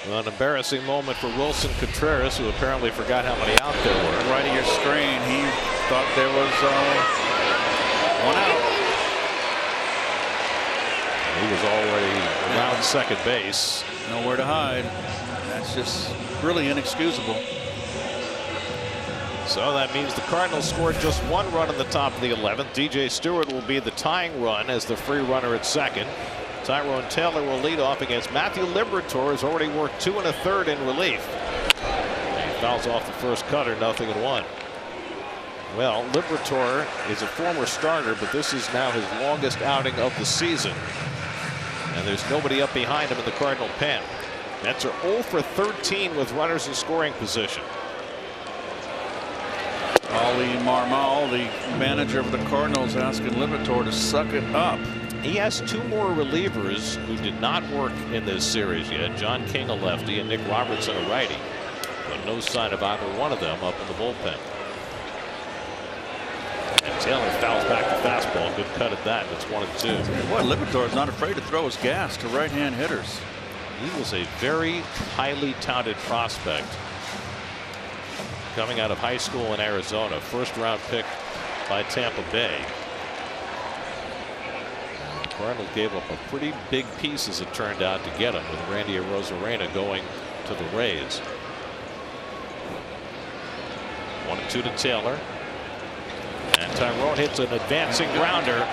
An embarrassing moment for Wilson Contreras, who apparently forgot how many out there were. Right of your screen, he thought there was one out. He was already around second base. Nowhere to hide. That's just really inexcusable. So that means the Cardinals scored just one run in the top of the 11th. DJ Stewart will be the tying run as the free runner at second. Tyrone Taylor will lead off against Matthew Liberatore, who's already worked 2 1/3 in relief. And he fouls off the first cutter, 0-1. Well, Liberatore is a former starter, but this is now his longest outing of the season. And there's nobody up behind him in the Cardinal pen. Mets are 0 for 13 with runners in scoring position. Ali Marmol, the manager of the Cardinals, asking Liberatore to suck it up. He has 2 more relievers who did not work in this series yet. John King, a lefty, and Nick Robertson, a righty. But no sign of either one of them up in the bullpen. And Taylor fouls back the fastball. Good cut at that. It's 1-2. Boy, Liberatore is not afraid to throw his gas to right-hand hitters. He was a very highly touted prospect coming out of high school in Arizona. First-round pick by Tampa Bay. The Cardinals gave up a pretty big piece, as it turned out, to get him, with Randy Arozarena going to the Rays. 1-2 to Taylor. And Tyrone hits an advancing grounder.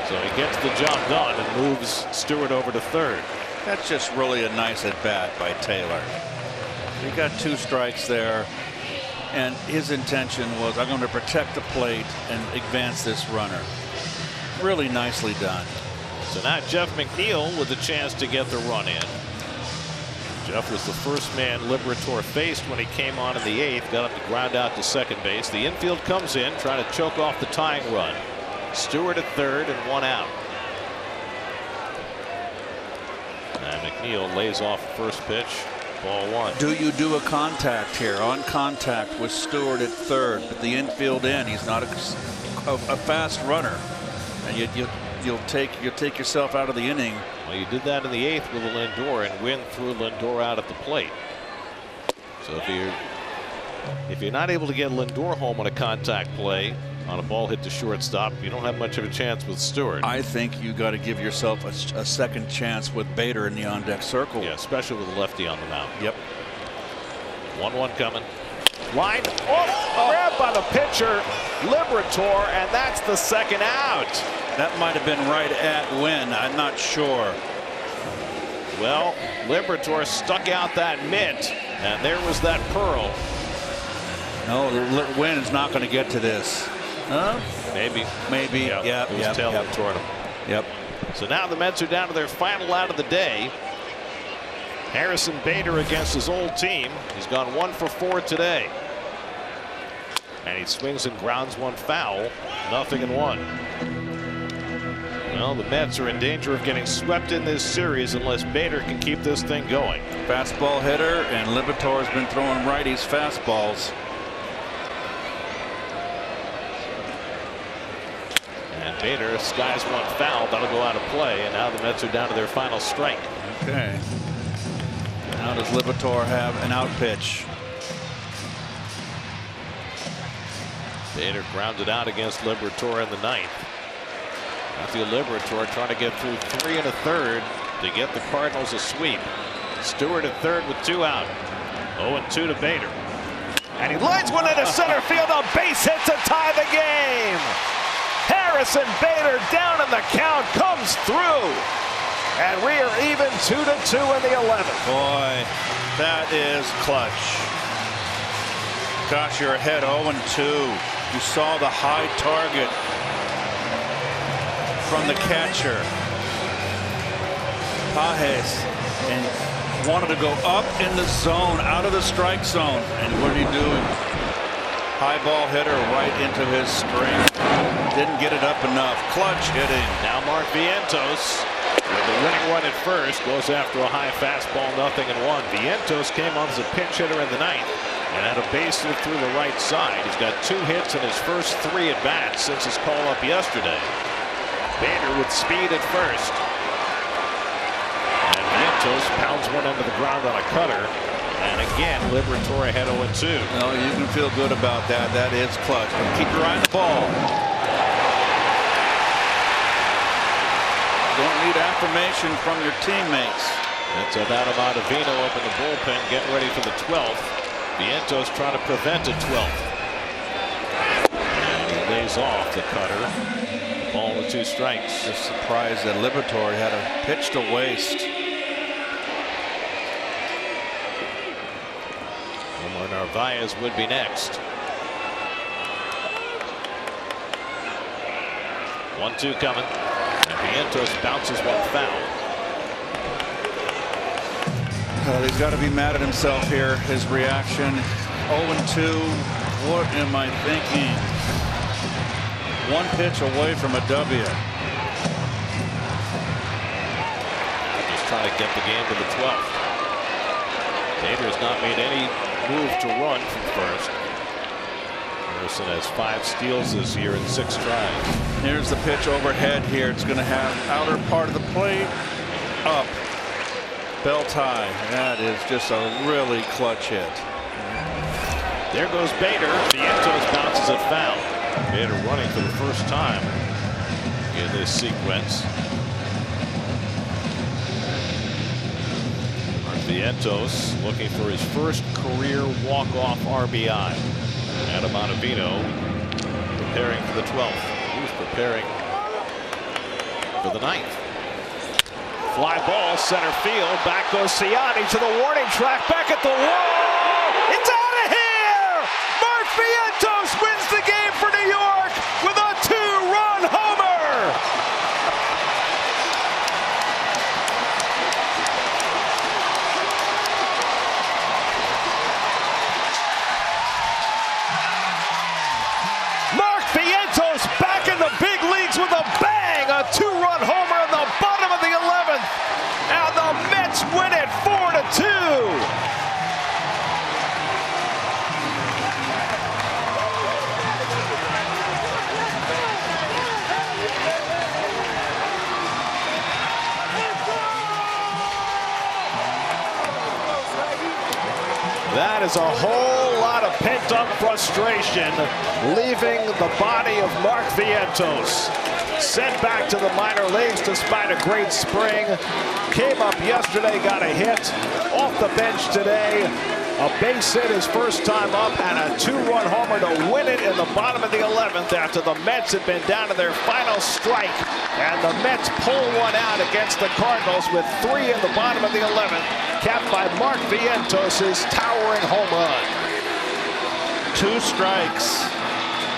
So he gets the job done and moves Stewart over to third. That's just really a nice at-bat by Taylor. He got 2 strikes there. And his intention was, I'm going to protect the plate and advance this runner. Really nicely done. So now Jeff McNeil with a chance to get the run in. Jeff was the first man Liberatore faced when he came on in the 8th. Got him to ground out to second base. The infield comes in, trying to choke off the tying run. Stewart at third and 1 out. And McNeil lays off the first pitch. Ball 1. Do you do a contact here? On contact with Stewart at third, but the infield in. He's not a fast runner, and you'll take yourself out of the inning. Well, you did that in the 8th with Lindor, and Wynn threw Lindor out at the plate. So if you're not able to get Lindor home on a contact play on a ball hit to shortstop, you don't have much of a chance with Stewart. I think you got to give yourself a second chance with Bader in the on-deck circle. Yeah, especially with a lefty on the mound. Yep. 1-1 coming. Line grab by the pitcher, Liberatore, and that's the second out. That might have been right at Wynn. I'm not sure. Well, Liberatore stuck out that mitt, and there was that pearl. No, Wynn is not going to get to this. Huh? Maybe. Yeah. It was tailing toward him. Yep. So now the Mets are down to their final out of the day. Harrison Bader against his old team. He's gone 1 for 4 today. And he swings and grounds one foul. 0-1. Well, the Mets are in danger of getting swept in this series unless Bader can keep this thing going. Fastball hitter, and Liberatore has been throwing righties fastballs. And Bader skies one foul. That'll go out of play. And now the Mets are down to their final strike. Okay. Now does Liberatore have an out pitch? Bader grounded out against Liberatore in the 9th. Matthew Liberatore trying to get through 3 1/3 to get the Cardinals a sweep. Stewart at third with 2 out. 0-2 to Bader. And he lines one into center field. A base hit to tie the game. Harrison Bader down in the count, comes through. And we are even 2-2 in the 11th. Boy, that is clutch. Gosh, you're ahead 0-2. You saw the high target from the catcher, Pages, and wanted to go up in the zone, out of the strike zone. And what did he do? High ball hitter right into his string. Didn't get it up enough. Clutch hitting. Now Mark Vientos with the winning run at first goes after a high fastball. 0-1. Vientos came on as a pinch hitter in the 9th and had a base hit through the right side. He's got 2 hits in his first 3 at bats since his call up yesterday. Bader with speed at first. And Vientos pounds one into the ground on a cutter. And again, Liberatore ahead 0-2. No, you can feel good about that. That is clutch. But keep your eye on the ball. Don't need affirmation from your teammates. That's about Ottavino up in the bullpen, getting ready for the 12th. Vientos trying to prevent a 12th. And he lays off the cutter. Ball with 2 strikes. Just surprised that Liberatore had a pitch to waste. Omar Narvaez would be next. 1-2 coming. And Vientos bounces one foul. Well, he's got to be mad at himself here. His reaction. 0-2. What am I thinking? One pitch away from a W. Just trying to get the game to the 12th. Bader has not made any move to run from first. Harrison has 5 steals this year in 6 tries. Here's the pitch overhead here. It's going to have outer part of the plate up. Belt high. That is just a really clutch hit. There goes Bader. Vientos bounces it foul. Bader running for the first time in this sequence. Mark Vientos looking for his first career walk-off RBI. Adam Ottavino preparing for the 12th. Who's preparing for the 9th? Fly ball, center field. Back goes Ciani to the warning track. Back at the wall. It's out of here! Mark Vientos wins the game for New York with a 2-run homer! Mark Vientos back in the big leagues with a bang! A 2-run homer in the bottom of the 11th! And the Mets win it 4-2! That is a whole lot of pent-up frustration leaving the body of Mark Vientos. Sent back to the minor leagues despite a great spring. Came up yesterday, got a hit. Off the bench today. A base hit his first time up and a 2-run homer to win it in the bottom of the 11th after the Mets had been down to their final strike. And the Mets pull one out against the Cardinals with 3 in the bottom of the 11th, capped by Mark Vientos' towering home run. 2 strikes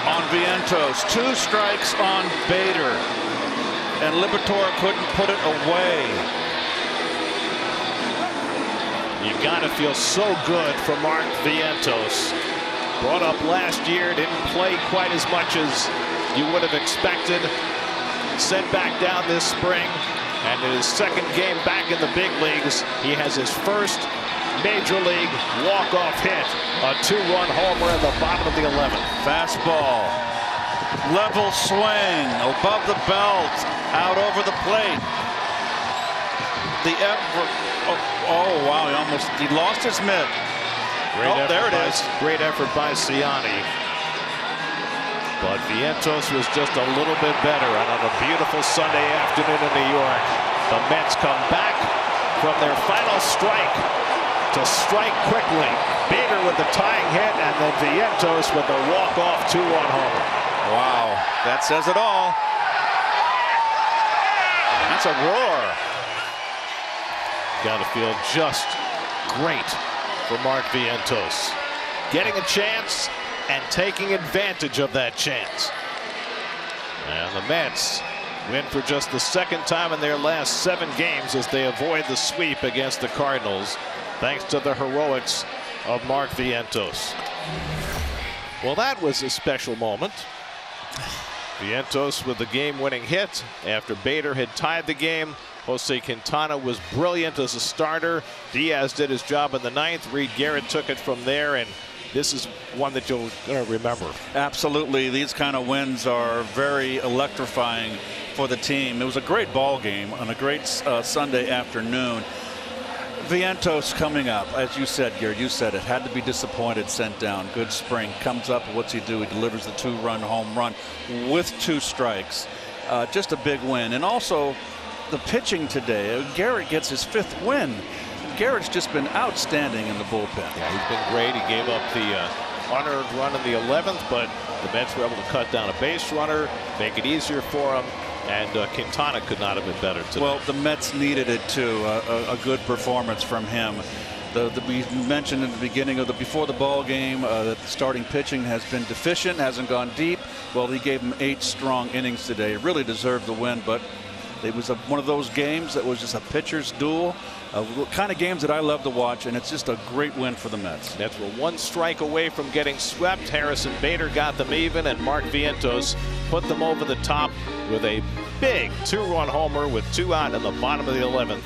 on Vientos, 2 strikes on Bader, and Liberatore couldn't put it away. You gotta feel so good for Mark Vientos. Brought up last year, didn't play quite as much as you would have expected. Sent back down this spring, and in his 2nd game back in the big leagues, he has his first major league walk-off hit. A 2-run homer in the bottom of the 11th. Fastball, level swing, above the belt, out over the plate. The effort. Oh wow! He lost his mitt. There it is. Great effort by Ciani. But Vientos was just a little bit better. And on a beautiful Sunday afternoon in New York, the Mets come back from their final strike to strike quickly. Bader with the tying hit, and then Vientos with the walk-off 2-run homer. Wow, that says it all. That's a roar. Got to feel just great for Mark Vientos. Getting a chance and taking advantage of that chance. And the Mets win for just the 2nd time in their last 7 games as they avoid the sweep against the Cardinals, thanks to the heroics of Mark Vientos. Well, that was a special moment. Vientos with the game-winning hit after Bader had tied the game. Jose Quintana was brilliant as a starter. Diaz did his job in the 9th. Reed Garrett took it from there, and this is one that you'll remember. Absolutely. These kind of wins are very electrifying for the team. It was a great ball game on a great Sunday afternoon. Vientos coming up, as you said, Garrett, you said it, had to be disappointed, sent down. Good spring, comes up, what's he do? He delivers the 2-run home run with 2 strikes. Just a big win. And also the pitching today, Garrett gets his 5th win. Garrett's just been outstanding in the bullpen. Yeah, he's been great. He gave up the unearned run in the 11th, but the Mets were able to cut down a base runner, make it easier for him. And Quintana could not have been better today. Well, the Mets needed it too. A good performance from him. We mentioned in the beginning of before the ball game that the starting pitching has been deficient, hasn't gone deep. Well, he gave them 8 strong innings today. Really deserved the win, but it was one of those games that was just a pitcher's duel. Kind of games that I love to watch, and it's just a great win for the Mets. Mets were 1 strike away from getting swept. Harrison Bader got them even, and Mark Vientos put them over the top with a big 2-run homer with 2 out in the bottom of the 11th.